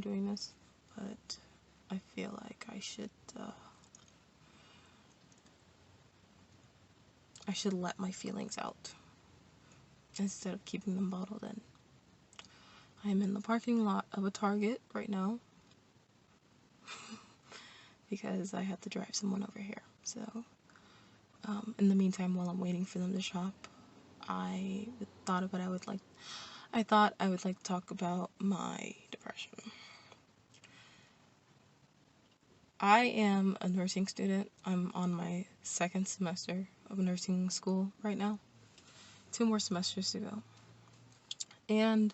doing this, but I feel like I should let my feelings out instead of keeping them bottled in. I'm in the parking lot of a Target right now because I have to drive someone over here. So, in the meantime, while I'm waiting for them to shop, I thought I would like to talk about my depression. I am a nursing student. I'm on my second semester of nursing school right now. 2 more semesters to go. And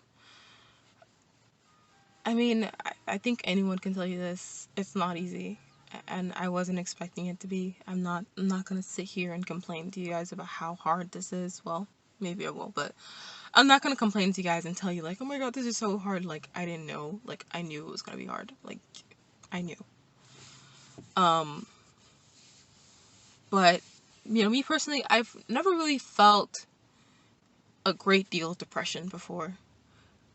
I mean, I think anyone can tell you this. It's not easy. And I wasn't expecting it to be. I'm not gonna sit here and complain to you guys about how hard this is. Well, maybe I will, but I'm not gonna complain to you guys and tell you like, oh my god, this is so hard. Like, I didn't know. Like, I knew it was gonna be hard. Like, I knew. But, you know, me personally, I've never really felt a great deal of depression before.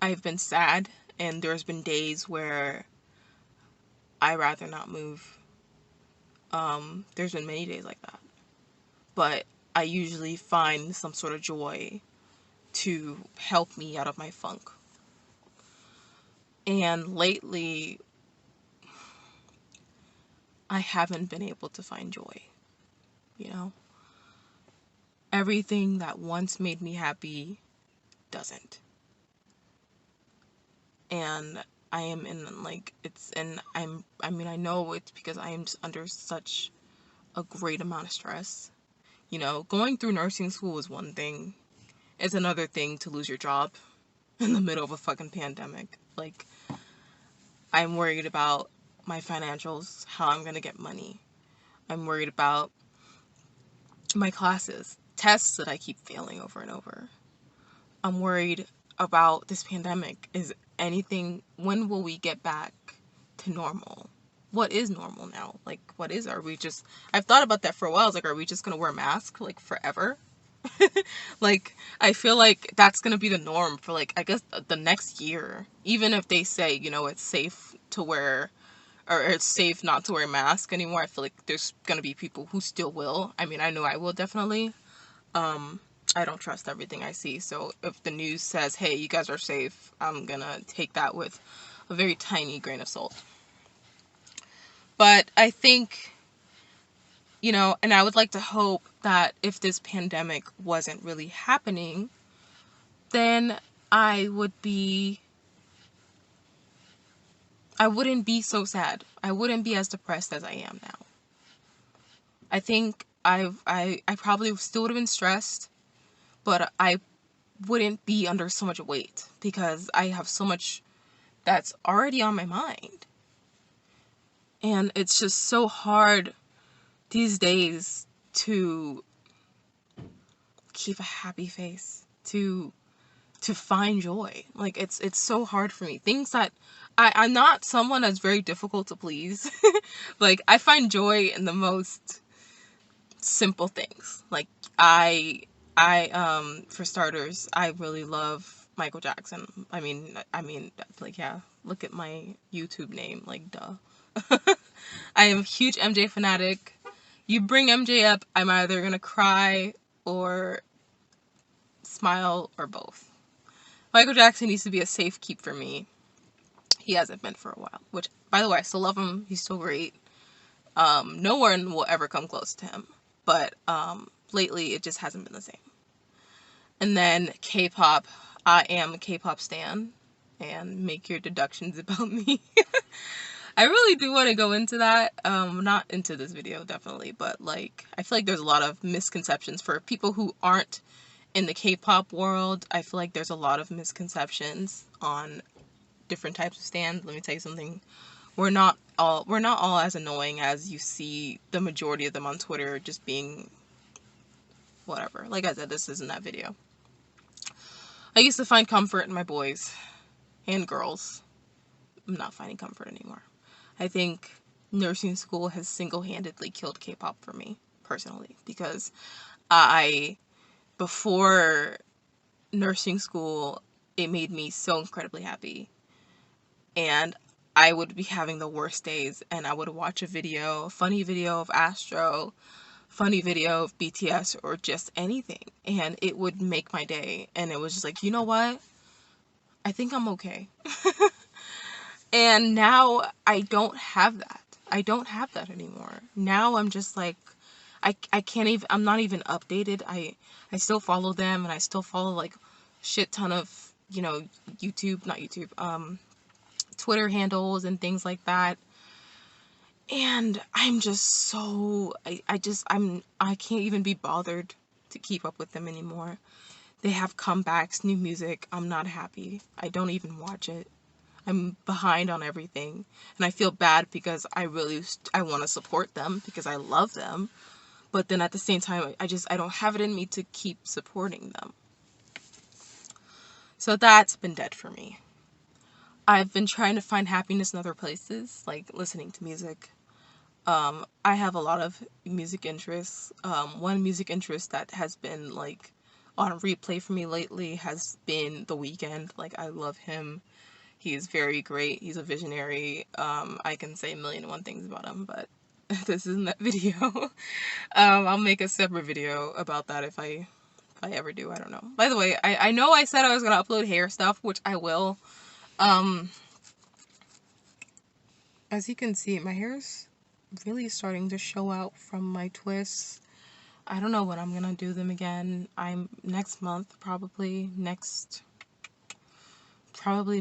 I've been sad, and there's been days where I'd rather not move. There's been many days like that. But I usually find some sort of joy to help me out of my funk. And lately, I haven't been able to find joy, you know? Everything that once made me happy doesn't. And I am in like, I know it's because I am just under such a great amount of stress. You know, going through nursing school is one thing. It's another thing to lose your job in the middle of a fucking pandemic. Like, I'm worried about my financials, how I'm gonna get money. I'm worried about my classes, tests that I keep failing over and over. I'm worried about this pandemic. When will we get back to normal? What is normal now? Like, I've thought about that for a while. I was like, are we just gonna wear masks, like, forever? Like, I feel like that's gonna be the norm for, like, I guess the next year. Even if they say, you know, it's safe to wear, or it's safe not to wear a mask anymore, I feel like there's gonna be people who still will. I mean, I know I will definitely. I don't trust everything I see, so if the news says, hey, you guys are safe, I'm gonna take that with a very tiny grain of salt. But I think, you know, and I would like to hope that if this pandemic wasn't really happening, then I wouldn't be so sad. I wouldn't be as depressed as I am now. I think I probably still would have been stressed, but I wouldn't be under so much weight because I have so much that's already on my mind. And it's just so hard these days to keep a happy face, to find joy. Like, it's so hard for me. Things that I'm not someone that's very difficult to please. Like, I find joy in the most simple things. Like, for starters, I really love Michael Jackson. I mean, like, yeah, look at my YouTube name, like, duh. I am a huge MJ fanatic. You bring MJ up, I'm either gonna cry or smile or both. Michael Jackson needs to be a safe keep for me. He hasn't been for a while, which, by the way, I still love him. He's still great. No one will ever come close to him, but lately it just hasn't been the same. And then K-pop. I am a K-pop stan, and make your deductions about me. I really do want to go into that. Not into this video, definitely, but, like, I feel like there's a lot of misconceptions for people who aren't in the K-pop world. I feel like there's a lot of misconceptions on different types of stands. Let me tell you something. We're not all as annoying as you see the majority of them on Twitter just being whatever. Like I said, this isn't that video. I used to find comfort in my boys and girls. I'm not finding comfort anymore. I think nursing school has single-handedly killed K-pop for me, personally, because before nursing school, it made me so incredibly happy. And I would be having the worst days, and I would watch a funny video of Astro, funny video of BTS, or just anything, and it would make my day. And it was just like, you know what? I think I'm okay. And now I don't have that. I don't have that anymore. Now I'm just like, I can't even, I'm not even updated. I still follow them, and I still follow like shit ton of, not YouTube, Twitter handles and things like that. And I'm just so, I can't even be bothered to keep up with them anymore. They have comebacks, new music. I'm not happy. I don't even watch it. I'm behind on everything. And I feel bad because I want to support them because I love them. But then at the same time, I don't have it in me to keep supporting them. So that's been dead for me. I've been trying to find happiness in other places, like listening to music. I have a lot of music interests. One music interest that has been like on replay for me lately has been The Weeknd. Like, I love him. He is very great. He's a visionary. I can say a million and one things about him, but this isn't that video. I'll make a separate video about that if I ever do. I don't know. By the way, I know I said I was gonna upload hair stuff, which I will. As you can see, my hair's really starting to show out from my twists. I don't know when I'm gonna do them again. Next month, probably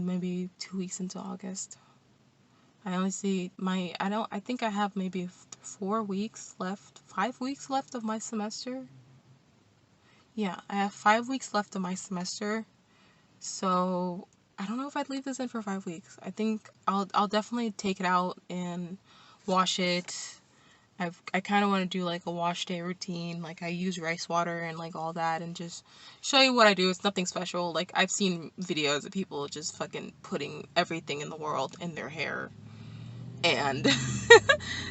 maybe 2 weeks into August. I only see I think I have maybe 5 weeks left of my semester. Yeah, I have 5 weeks left of my semester. So I don't know if I'd leave this in for 5 weeks. I think I'll definitely take it out and wash it. I kind of want to do like a wash day routine. Like, I use rice water and like all that, and just show you what I do. It's nothing special. Like, I've seen videos of people just fucking putting everything in the world in their hair, and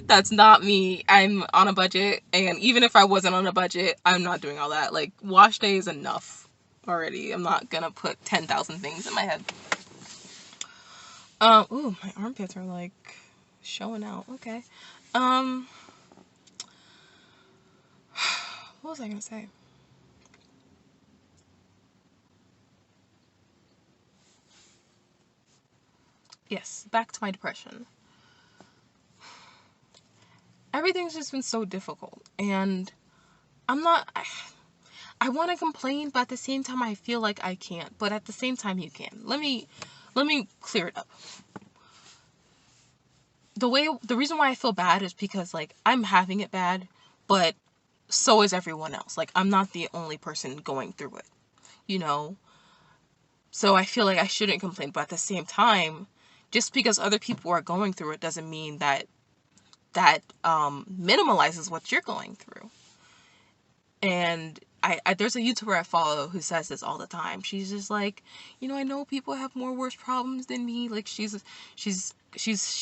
that's not me. I'm on a budget, and even if I wasn't on a budget, I'm not doing all that. Like, wash day is enough already. I'm not gonna put 10,000 things in my head. Ooh, my armpits are like showing out. Okay. What was I gonna say? Yes, back to my depression. Everything's just been so difficult, and I want to complain, but at the same time I feel like I can't. But at the same time you can. Let me clear it up. The reason why I feel bad is because, like, I'm having it bad, but so is everyone else. Like, I'm not the only person going through it, you know? So I feel like I shouldn't complain, but at the same time, just because other people are going through it doesn't mean that minimalizes what you're going through. And I there's a YouTuber I follow who says this all the time. She's just like, I know people have more worse problems than me. Like, she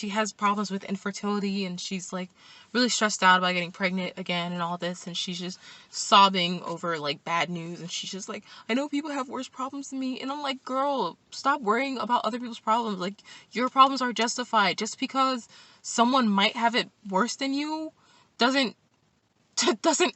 has problems with infertility, and she's like really stressed out about getting pregnant again and all this, and she's just sobbing over like bad news, and she's just like, I know people have worse problems than me. And I'm like, girl, stop worrying about other people's problems. Like, your problems are justified. Just because someone might have it worse than you doesn't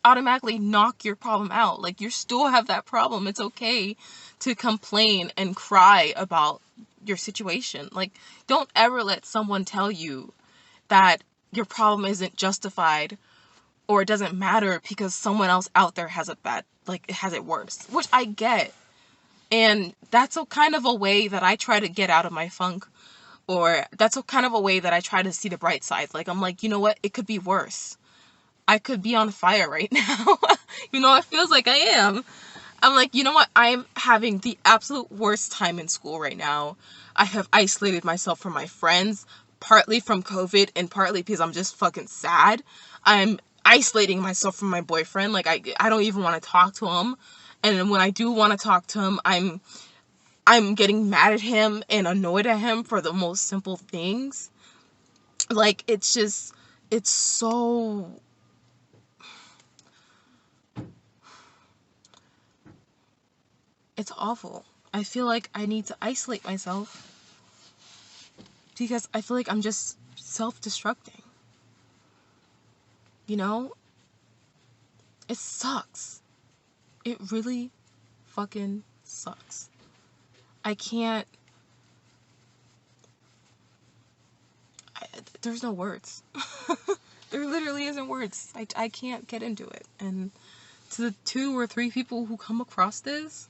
automatically knock your problem out. Like, you still have that problem. It's okay to complain and cry about your situation. Like, don't ever let someone tell you that your problem isn't justified or it doesn't matter because someone else out there has it bad, like, it has it worse, which I get. And that's a kind of a way that I try to get out of my funk, or that's a kind of a way that I try to see the bright side. Like, I'm like, you know what? It could be worse. I could be on fire right now. It feels like I am. I'm like, you know what? I'm having the absolute worst time in school right now. I have isolated myself from my friends, partly from COVID and partly because I'm just fucking sad. I'm isolating myself from my boyfriend. Like, I don't even want to talk to him. And when I do want to talk to him, I'm getting mad at him and annoyed at him for the most simple things. Like, it's so... It's awful. I feel like I need to isolate myself. because I feel like I'm just self-destructing. You know? It sucks. It really fucking sucks. There's no words. There literally isn't words. I can't get into it. And to the 2 or 3 people who come across this,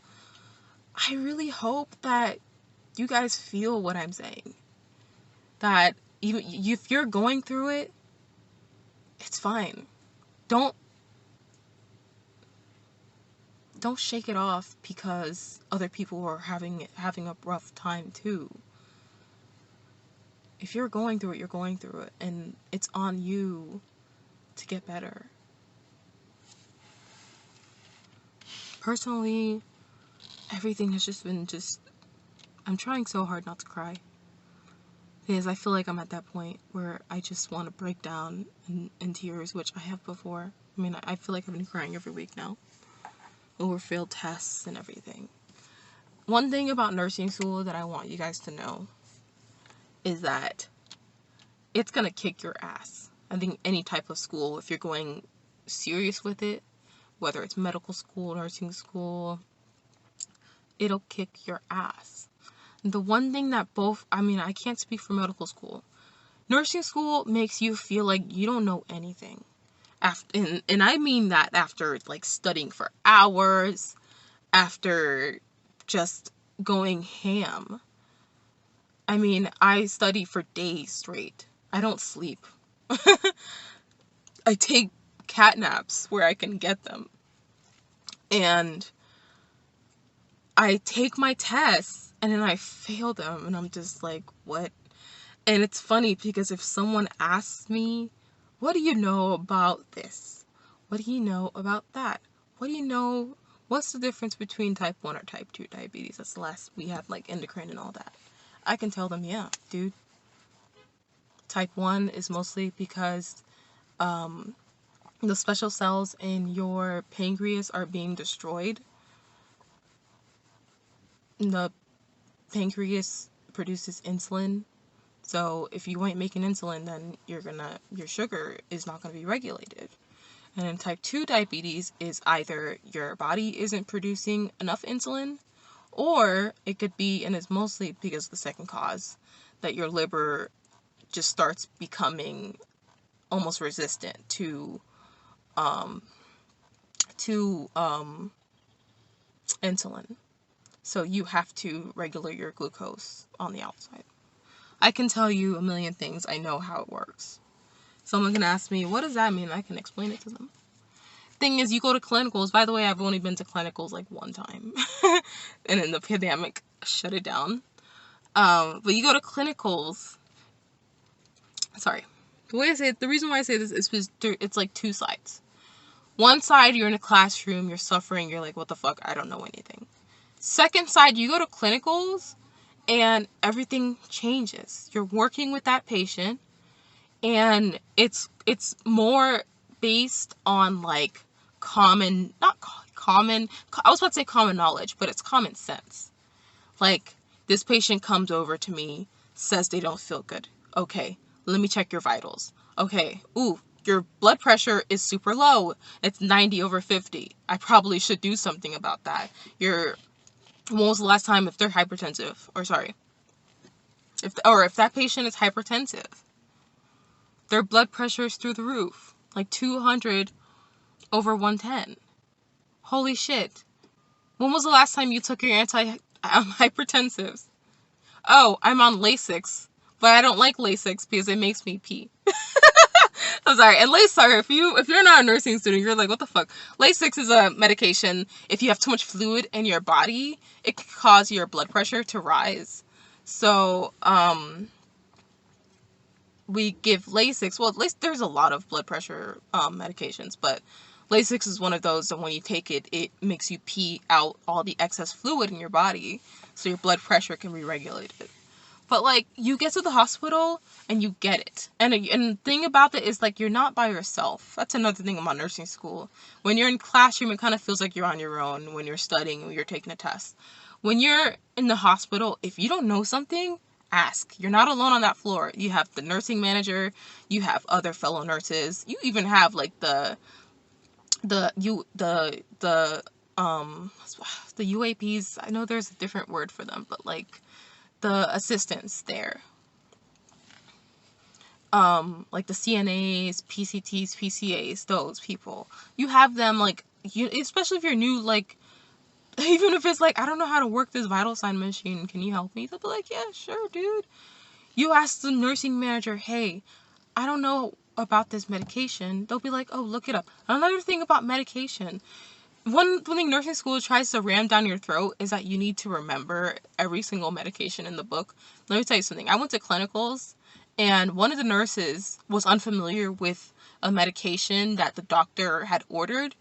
I really hope that you guys feel what I'm saying. That even if you're going through it, it's fine. Don't shake it off because other people are having a rough time too. If you're going through it, you're going through it, and it's on you to get better. Personally, everything has just been I'm trying so hard not to cry. Because I feel like I'm at that point where I just want to break down in tears, which I have before. I mean, I feel like I've been crying every week now over failed tests and everything. One thing about nursing school that I want you guys to know is that it's going to kick your ass. I think any type of school, if you're going serious with it, whether it's medical school, nursing school, it'll kick your ass. The one thing that I can't speak for medical school. Nursing school makes you feel like you don't know anything. And I mean that after like studying for hours, after just going ham. I mean, I study for days straight. I don't sleep. I take cat naps where I can get them. And I take my tests and then I fail them and I'm just like, what? And it's funny because if someone asks me, what do you know about this? What do you know about that? What do you know? What's the difference between type 1 or type 2 diabetes? That's the last we had, like endocrine and all that. I can tell them, yeah, dude. Type 1 is mostly because the special cells in your pancreas are being destroyed. The pancreas produces insulin. So if you ain't making insulin, then your sugar is not going to be regulated. And in type 2 diabetes is either your body isn't producing enough insulin, or it could be, and it's mostly because of the second cause, that your liver just starts becoming almost resistant to insulin. So you have to regulate your glucose on the outside. I can tell you a million things. I know how it works. Someone can ask me, what does that mean? I can explain it to them. Thing is, you go to clinicals. By the way, I've only been to clinicals like one time. And then the pandemic shut it down. But you go to clinicals. Sorry. The reason why I say this is because it's like 2 sides. One side, you're in a classroom, you're suffering, you're like, what the fuck? I don't know anything. Second side, you go to clinicals and everything changes. You're working with that patient and it's more based on like I was about to say common knowledge, but it's common sense. Like, this patient comes over to me, says they don't feel good. Okay, let me check your vitals. Okay, your blood pressure is super low. It's 90/50. I probably should do something about that. When was the last time, if they're hypertensive, if that patient is hypertensive, their blood pressure is through the roof, like 200/110. Holy shit. When was the last time you took your hypertensives? Oh, I'm on Lasix, but I don't like Lasix because it makes me pee. I'm sorry. And if you're not a nursing student, you're like, what the fuck? Lasix is a medication. If you have too much fluid in your body, it can cause your blood pressure to rise. So, we give Lasix. Well, there's a lot of blood pressure medications, but Lasix is one of those that when you take it, it makes you pee out all the excess fluid in your body, so your blood pressure can be regulated. But like, you get to the hospital and you get it. And the thing about it is, like, you're not by yourself. That's another thing about nursing school. When you're in classroom, it kind of feels like you're on your own when you're studying, when you're taking a test. When you're in the hospital, if you don't know something, ask. You're not alone on that floor. You have the nursing manager, you have other fellow nurses, you even have like the UAPs. I know there's a different word for them, but like the assistants there. Like the CNAs, PCTs, PCAs, those people. You have them, like, you, especially if you're new, like, even if it's like, I don't know how to work this vital sign machine, can you help me? They'll be like, yeah, sure, dude. You ask the nursing manager, hey, I don't know about this medication. They'll be like, oh, look it up. Another thing about medication, one thing nursing school tries to ram down your throat is that you need to remember every single medication in the book. Let me tell you something. I went to clinicals, and one of the nurses was unfamiliar with a medication that the doctor had ordered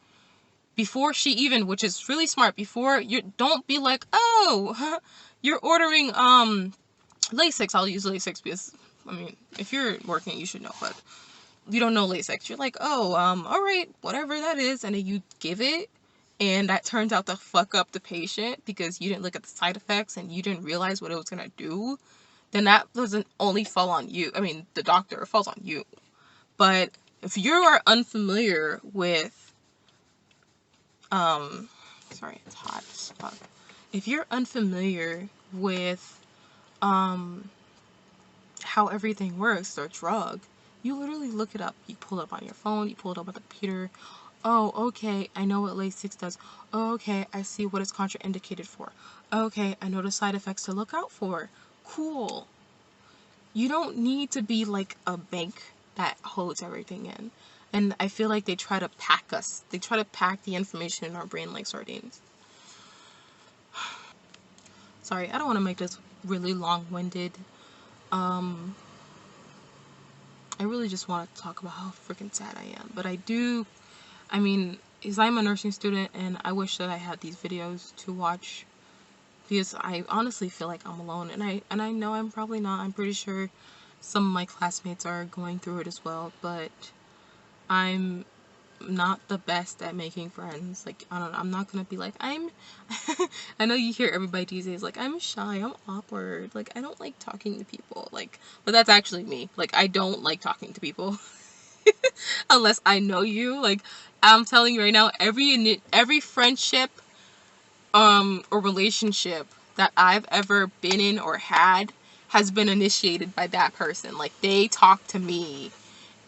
before she even, which is really smart, before you, don't be like, oh, you're ordering Lasix. I'll use Lasix because, I mean, if you're working, you should know, but you don't know Lasix. You're like, oh, all right, whatever that is, and then you give it, and that turns out to fuck up the patient because you didn't look at the side effects and you didn't realize what it was gonna do, then that doesn't only fall on you. I mean, the doctor, it falls on you. But if you are unfamiliar with, sorry, it's hot as fuck. If you're unfamiliar with, how everything works, their drug, you literally look it up. You pull it up on your phone, you pull it up on the computer. Oh, okay, I know what Lasix does. Oh, okay, I see what it's contraindicated for. Okay, I know the side effects to look out for. Cool. You don't need to be like a bank that holds everything in. And I feel like they try to pack us. They try to pack the information in our brain like sardines. Sorry, I don't want to make this really long-winded. I really just want to talk about how freaking sad I am. But I do, I mean, because I'm a nursing student and I wish that I had these videos to watch, because I honestly feel like I'm alone, and I know I'm probably not. I'm pretty sure some of my classmates are going through it as well, but I'm not the best at making friends. Like, I don't know, I'm not gonna be like, I'm I know you hear everybody these days like, I'm shy, I'm awkward, like I don't like talking to people, like, but that's actually me. Like, I don't like talking to people unless I know you. Like, I'm telling you right now, every friendship or relationship that I've ever been in or had has been initiated by that person. Like, they talked to me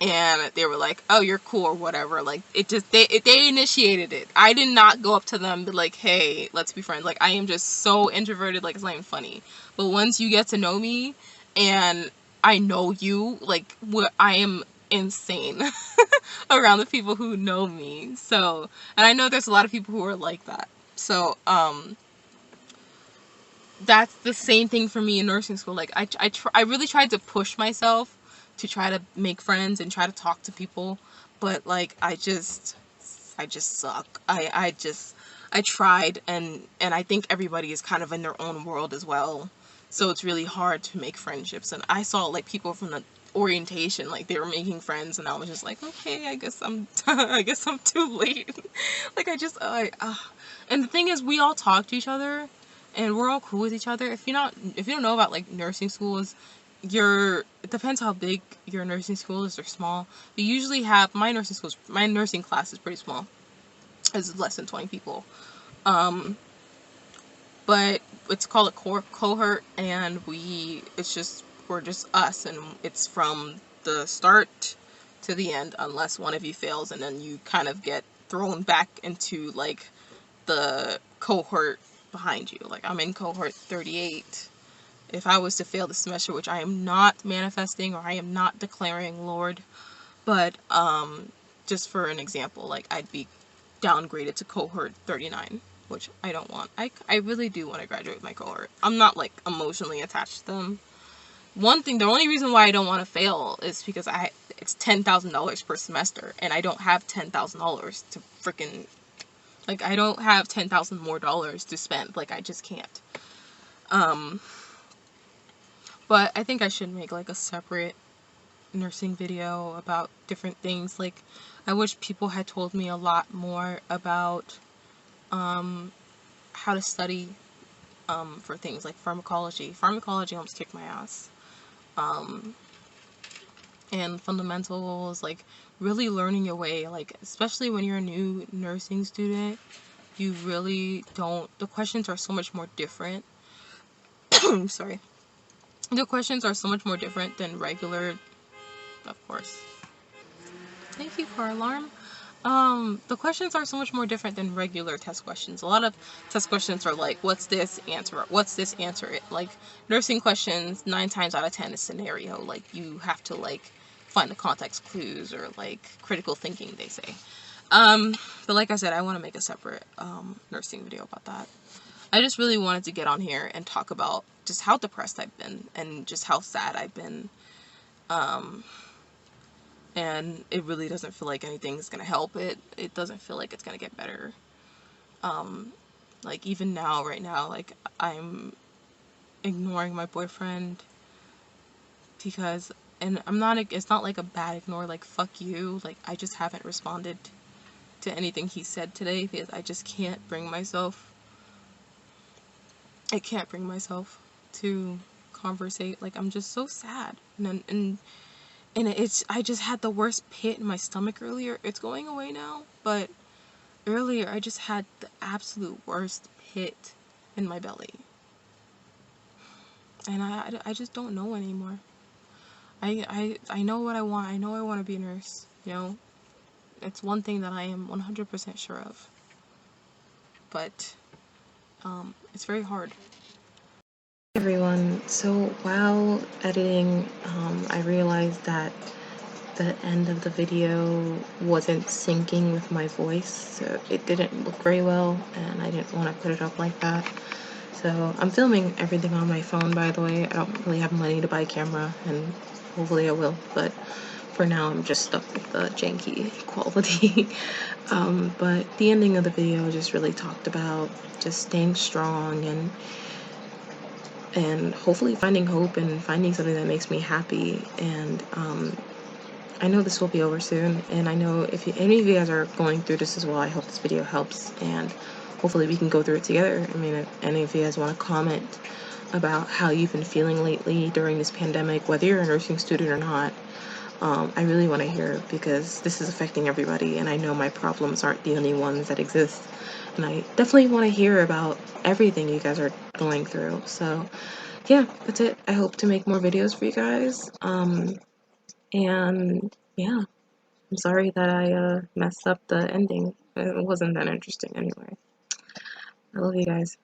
and they were like, oh, you're cool or whatever. Like, it just, they initiated it. I did not go up to them and be like, hey, let's be friends. Like, I am just so introverted, like, it's not even funny. But once you get to know me and I know you, like, I am insane around the people who know me. So, and I know there's a lot of people who are like that. So, that's the same thing for me in nursing school. Like, I really tried to push myself to try to make friends and try to talk to people, but like, I just suck. I tried, and I think everybody is kind of in their own world as well, so it's really hard to make friendships. And I saw like people from the orientation, like they were making friends, and I was just like, okay, I guess I'm I guess I'm too late. Like, and the thing is, we all talk to each other and we're all cool with each other. If you don't know about like nursing schools, it depends how big your nursing school is or small. You usually have, my nursing class is pretty small. It's less than 20 people. But it's called a cohort, and we're just us, and it's from the start to the end, unless one of you fails, and then you kind of get thrown back into like the cohort behind you. Like, I'm in cohort 38. If I was to fail the semester, which I am not manifesting or I am not declaring, Lord, but just for an example, like, I'd be downgraded to cohort 39, which I don't want. I really do want to graduate my cohort. I'm not like emotionally attached to them. The only reason why I don't want to fail is because it's $10,000 per semester, and I don't have $10,000 to freaking, like, I don't have $10,000 more dollars to spend. Like, I just can't. But I think I should make like a separate nursing video about different things. Like, I wish people had told me a lot more about how to study for things like pharmacology. Pharmacology almost kicked my ass. And fundamentals, like really learning your way, like especially when you're a new nursing student, you really don't, the questions are so much more different. Sorry. The questions are so much more different than regular, of course. Thank you, car alarm. The questions are so much more different than regular test questions. A lot of test questions are like, what's this answer? What's this answer? It like nursing questions, 9 times out of 10 is scenario. Like you have to like find the context clues or like critical thinking, they say. But like I said, I want to make a separate nursing video about that. I just really wanted to get on here and talk about just how depressed I've been and just how sad I've been. And it really doesn't feel like anything's gonna help it. It doesn't feel like it's gonna get better. Like even now, right now, like I'm ignoring my boyfriend because, and I'm not, it's not like a bad ignore, like fuck you, like I just haven't responded to anything he said today because I just can't bring myself, I can't bring myself to conversate. Like I'm just so sad, and it's, I just had the worst pit in my stomach earlier. It's going away now, but earlier I just had the absolute worst pit in my belly. And I just don't know anymore. I know what I want. I know I want to be a nurse, you know. It's one thing that I am 100% sure of. But it's very hard. Everyone, so while editing, I realized that the end of the video wasn't syncing with my voice, so it didn't look very well, and I didn't want to put it up like that. So I'm filming everything on my phone, by the way. I don't really have money to buy a camera, and hopefully I will, but for now I'm just stuck with the janky quality. But the ending of the video just really talked about just staying strong and hopefully finding hope and finding something that makes me happy. And I know this will be over soon, and I know if any of you guys are going through this as well, I hope this video helps, and hopefully we can go through it together. I mean, if any of you guys want to comment about how you've been feeling lately during this pandemic, whether you're a nursing student or not, I really want to hear, because this is affecting everybody, and I know my problems aren't the only ones that exist, and I definitely want to hear about everything you guys are going through. So yeah, that's it. I hope to make more videos for you guys. And yeah, I'm sorry that I messed up the ending. It wasn't that interesting anyway. I love you guys.